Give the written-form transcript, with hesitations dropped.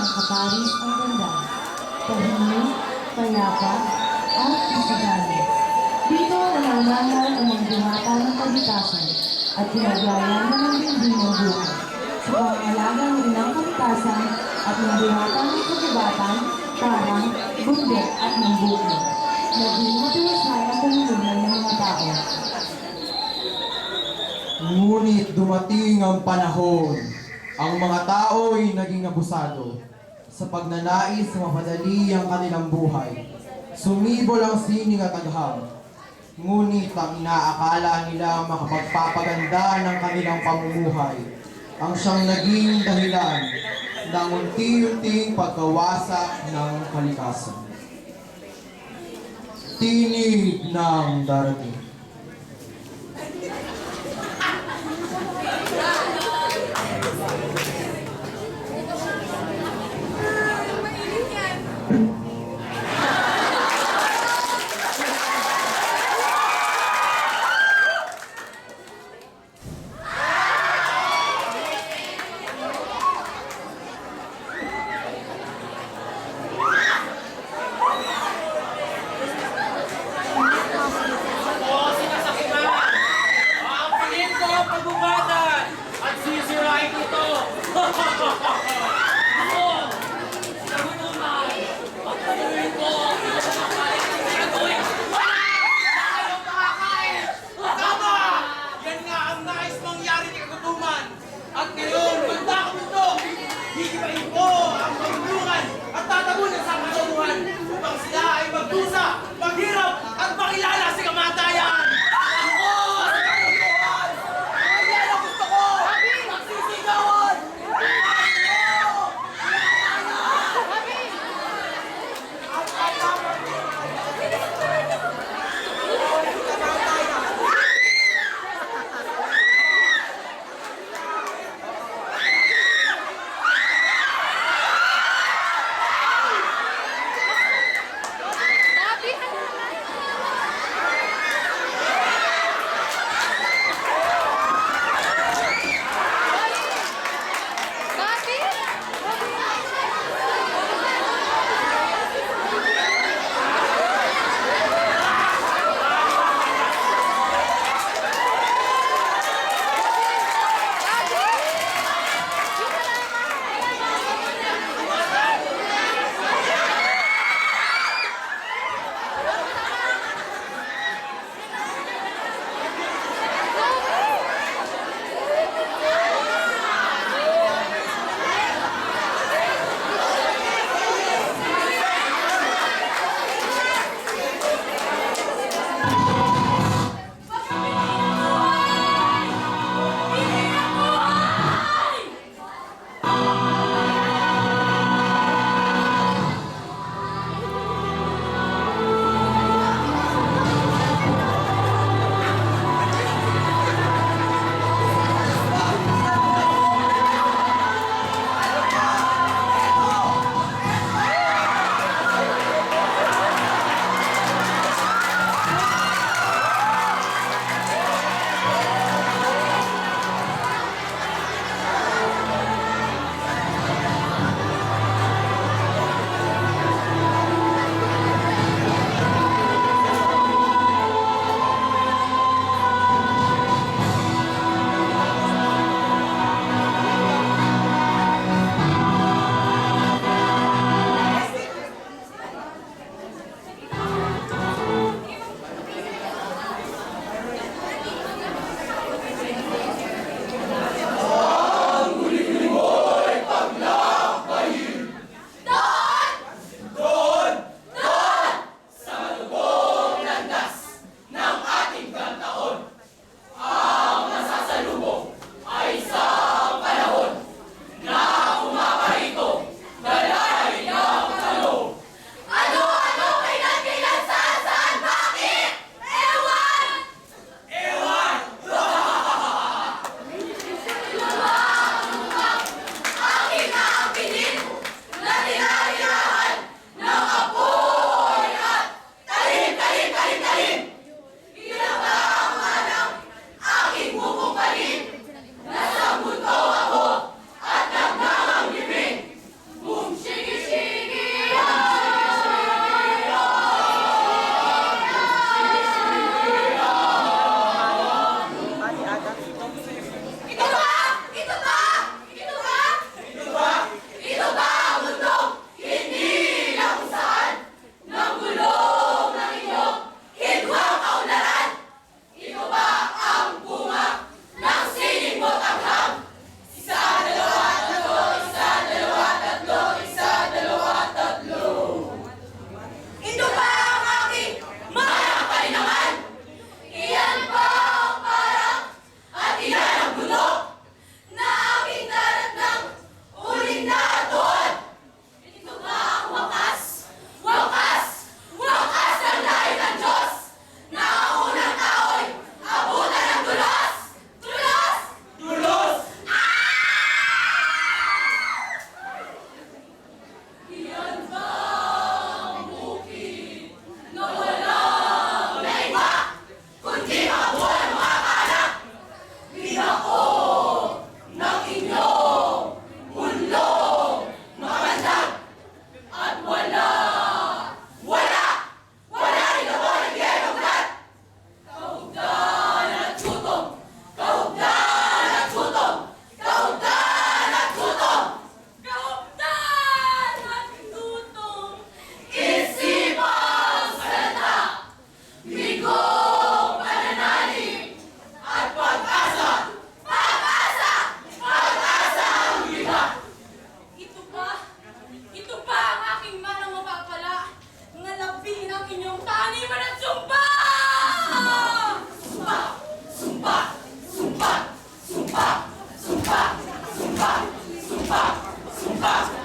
mga kaparis ang ganda, tahimik, payapa, at masigani. Dito nananahan ang mga diwata ng kalikasan at pinaglayan ng dingding ng buhay. Sa pangangalaga ng ilang kalikasan at ng diwata ng kagubatan, parang, bundet at ng buhay. Naging matiwasay ang pamumuhay ng mga tao. Ngunit dumating ang panahon, ang mga tao ay naging abusado sa pagnanais na mapadali ang kanilang buhay. Sumibol ang sining at agham, ngunit ang inaakala nila makapagpapaganda ng kanilang pamumuhay ang siyang naging dahilan ng unti-unting pagkawasak ng kalikasan. Tinig ng darating. Sumpa! Sumpa!